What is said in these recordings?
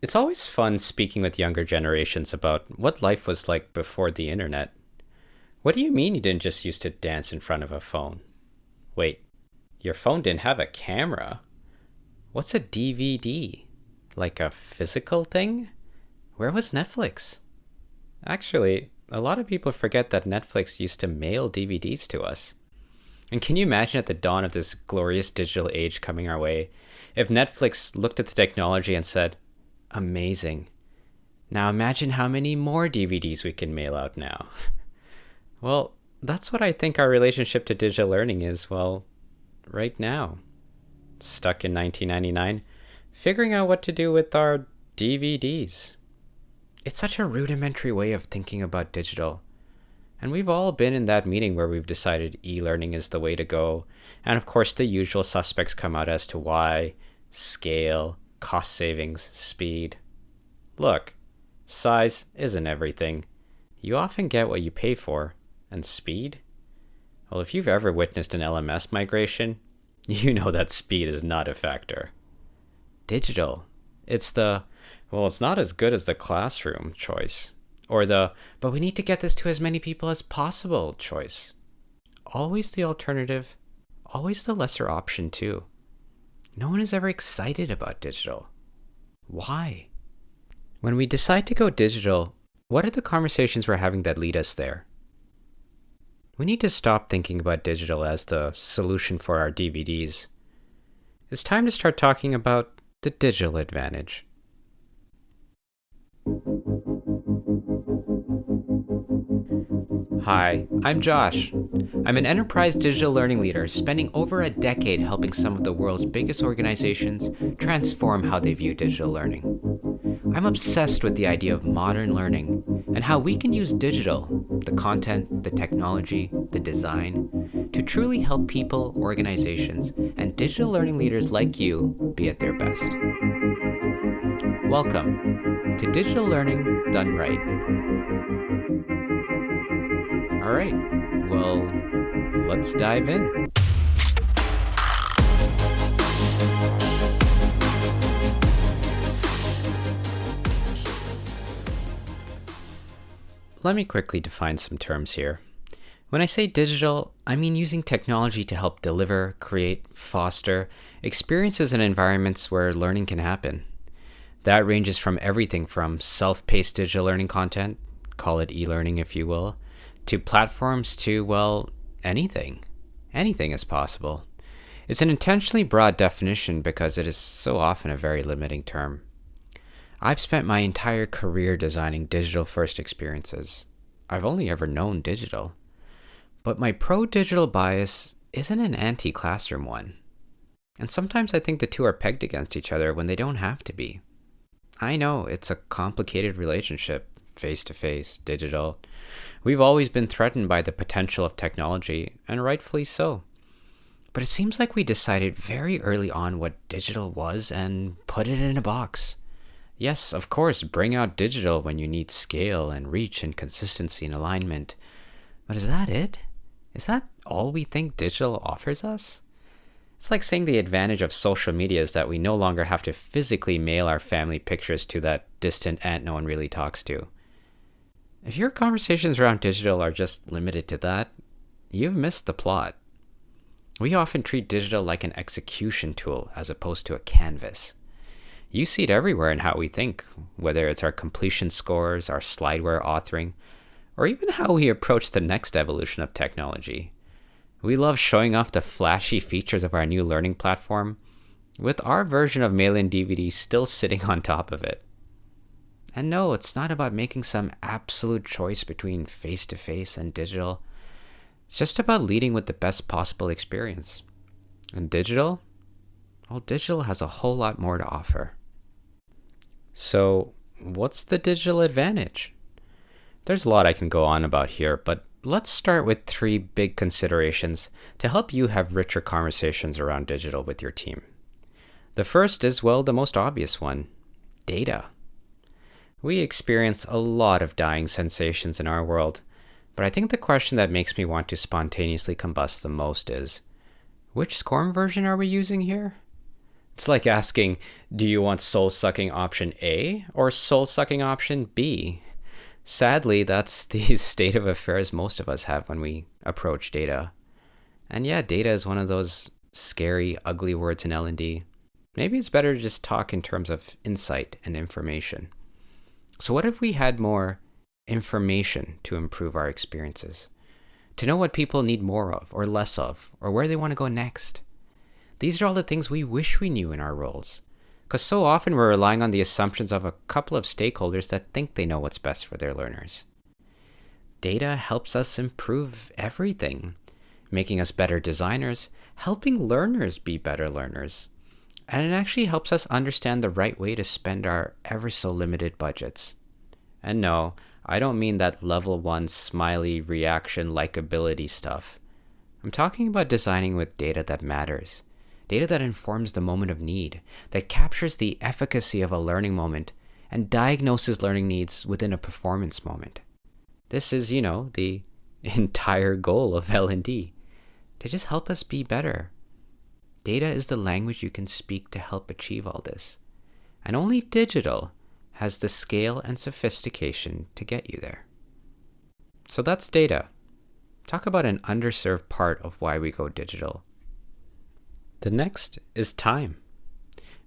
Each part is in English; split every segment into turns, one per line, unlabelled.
It's always fun speaking with younger generations about what life was like before the internet. What do you mean you didn't just used to dance in front of a phone? Wait, your phone didn't have a camera? What's a DVD? Like a physical thing? Where was Netflix? Actually, a lot of people forget that Netflix used to mail DVDs to us. And can you imagine at the dawn of this glorious digital age coming our way, if Netflix looked at the technology and said, amazing. Now imagine how many more DVDs we can mail out now. Well, that's what I think our relationship to digital learning is, well, right now. Stuck in 1999, figuring out what to do with our DVDs. It's such a rudimentary way of thinking about digital. And we've all been in that meeting where we've decided e-learning is the way to go. And of course, the usual suspects come out as to why: scale, cost savings, speed. Look, size isn't everything. You often get what you pay for. And speed? Well, if you've ever witnessed an LMS migration, you know that speed is not a factor. Digital. It's the, well, it's not as good as the classroom choice. Or the, but we need to get this to as many people as possible choice. Always the alternative, always the lesser option too. No one is ever excited about digital. Why? When we decide to go digital, what are the conversations we're having that lead us there? We need to stop thinking about digital as the solution for our DVDs. It's time to start talking about the digital advantage. Hi, I'm Josh. I'm an enterprise digital learning leader spending over a decade helping some of the world's biggest organizations transform how they view digital learning. I'm obsessed with the idea of modern learning and how we can use digital, the content, the technology, the design, to truly help people, organizations, and digital learning leaders like you be at their best. Welcome to Digital Learning Done Right. All right, well, let's dive in. Let me quickly define some terms here. When I say digital, I mean using technology to help deliver, create, foster experiences and environments where learning can happen. That ranges from everything from self-paced digital learning content, call it e-learning if you will, to platforms to, well, anything. Anything is possible. It's an intentionally broad definition because it is so often a very limiting term. I've spent my entire career designing digital-first experiences. I've only ever known digital. But my pro-digital bias isn't an anti-classroom one. And sometimes I think the two are pegged against each other when they don't have to be. I know it's a complicated relationship, face-to-face, digital. We've always been threatened by the potential of technology, and rightfully so. But it seems like we decided very early on what digital was and put it in a box. Yes, of course, bring out digital when you need scale and reach and consistency and alignment. But is that it? Is that all we think digital offers us? It's like saying the advantage of social media is that we no longer have to physically mail our family pictures to that distant aunt no one really talks to. If your conversations around digital are just limited to that, you've missed the plot. We often treat digital like an execution tool as opposed to a canvas. You see it everywhere in how we think, whether it's our completion scores, our slideware authoring, or even how we approach the next evolution of technology. We love showing off the flashy features of our new learning platform, with our version of mail-in DVD still sitting on top of it. And no, it's not about making some absolute choice between face-to-face and digital. It's just about leading with the best possible experience. And digital? Well, digital has a whole lot more to offer. So, what's the digital advantage? There's a lot I can go on about here, but let's start with three big considerations to help you have richer conversations around digital with your team. The first is, well, the most obvious one: data. We experience a lot of dying sensations in our world, but I think the question that makes me want to spontaneously combust the most is, which SCORM version are we using here? It's like asking, do you want soul-sucking option A or soul-sucking option B? Sadly, that's the state of affairs most of us have when we approach data. And yeah, data is one of those scary, ugly words in L&D. Maybe it's better to just talk in terms of insight and information. So what if we had more information to improve our experiences? To know what people need more of or less of, or where they want to go next? These are all the things we wish we knew in our roles. Because so often we're relying on the assumptions of a couple of stakeholders that think they know what's best for their learners. Data helps us improve everything, making us better designers, helping learners be better learners. And it actually helps us understand the right way to spend our ever so limited budgets. And no, I don't mean that level 1 smiley reaction likability stuff. I'm talking about designing with data that matters. Data that informs the moment of need, that captures the efficacy of a learning moment and diagnoses learning needs within a performance moment. This is, the entire goal of L&D, to just help us be better. Data is the language you can speak to help achieve all this. And only digital has the scale and sophistication to get you there. So that's data. Talk about an underserved part of why we go digital. The next is time.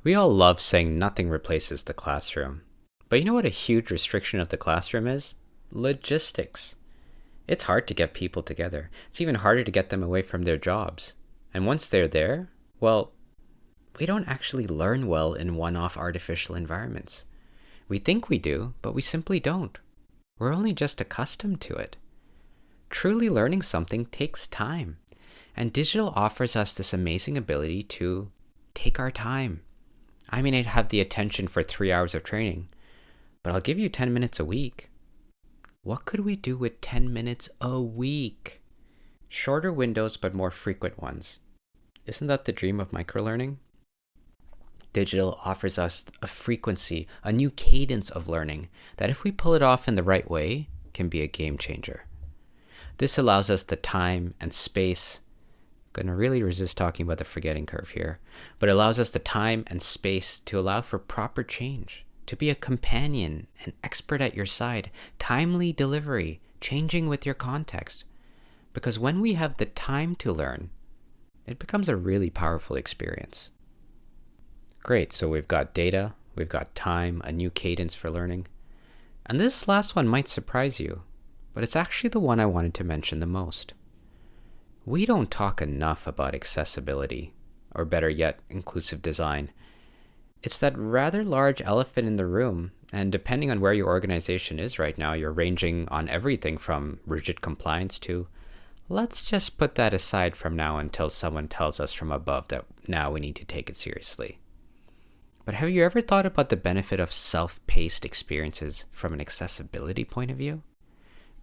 We all love saying nothing replaces the classroom. But you know what a huge restriction of the classroom is? Logistics. It's hard to get people together. It's even harder to get them away from their jobs. And once they're there, well, we don't actually learn well in one-off artificial environments. We think we do, but we simply don't. We're only just accustomed to it. Truly learning something takes time. And digital offers us this amazing ability to take our time. I may not have the attention for 3 hours of training, but I'll give you 10 minutes a week. What could we do with 10 minutes a week? Shorter windows, but more frequent ones. Isn't that the dream of microlearning? Digital offers us a frequency, a new cadence of learning that if we pull it off in the right way, can be a game changer. This allows us the time and space. I'm going to really resist talking about the forgetting curve here, but it allows us the time and space to allow for proper change, to be a companion, an expert at your side, timely delivery, changing with your context. Because when we have the time to learn, it becomes a really powerful experience. Great, so we've got data, we've got time, a new cadence for learning. And this last one might surprise you, but it's actually the one I wanted to mention the most. We don't talk enough about accessibility, or better yet, inclusive design. It's that rather large elephant in the room, and depending on where your organization is right now, you're ranging on everything from rigid compliance to, let's just put that aside from now until someone tells us from above that now we need to take it seriously. But have you ever thought about the benefit of self-paced experiences from an accessibility point of view?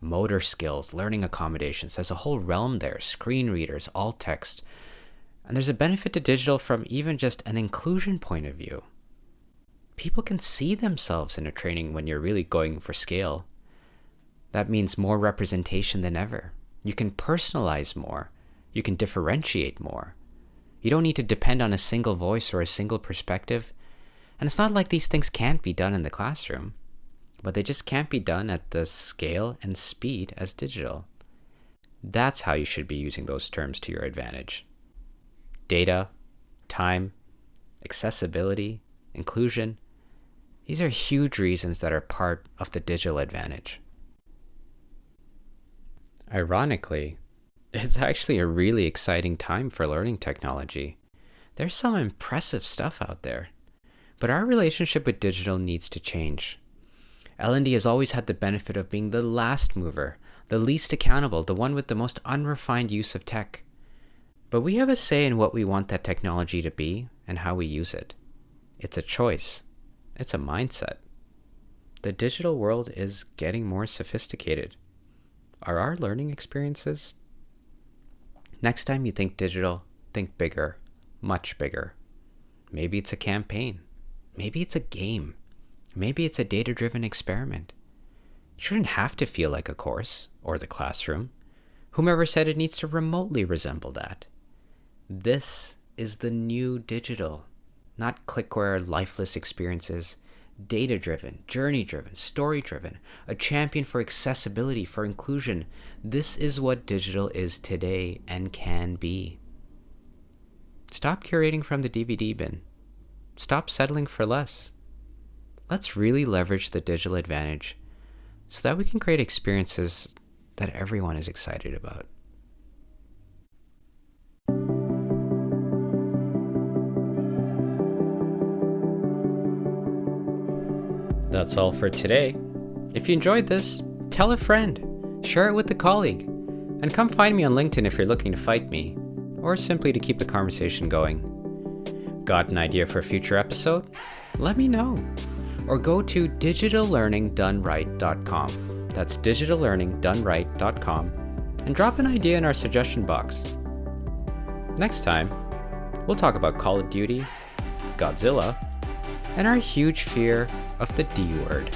Motor skills, learning accommodations, there's a whole realm there, screen readers, alt text. And there's a benefit to digital from even just an inclusion point of view. People can see themselves in a training when you're really going for scale. That means more representation than ever. You can personalize more. You can differentiate more. You don't need to depend on a single voice or a single perspective. And it's not like these things can't be done in the classroom, but they just can't be done at the scale and speed as digital. That's how you should be using those terms to your advantage. Data, time, accessibility, inclusion. These are huge reasons that are part of the digital advantage. Ironically, it's actually a really exciting time for learning technology. There's some impressive stuff out there, but our relationship with digital needs to change. L&D has always had the benefit of being the last mover, the least accountable, the one with the most unrefined use of tech. But we have a say in what we want that technology to be and how we use it. It's a choice. It's a mindset. The digital world is getting more sophisticated. Are our learning experiences? Next time you think digital, think bigger, much bigger. Maybe it's a campaign. Maybe it's a game. Maybe it's a data-driven experiment. It shouldn't have to feel like a course or the classroom. Whomever said it needs to remotely resemble that. This is the new digital. not clickware, lifeless experiences. Data-driven, journey-driven, story-driven, a champion for accessibility, for inclusion. This is what digital is today and can be. Stop curating from the DVD bin. Stop settling for less. Let's really leverage the digital advantage so that we can create experiences that everyone is excited about. That's all for today. If you enjoyed this, tell a friend, share it with a colleague, and come find me on LinkedIn if you're looking to fight me, or simply to keep the conversation going. Got an idea for a future episode? Let me know. Or go to digitallearningdoneright.com. That's digitallearningdoneright.com, and drop an idea in our suggestion box. Next time, we'll talk about Call of Duty, Godzilla, and our huge fear of the D word.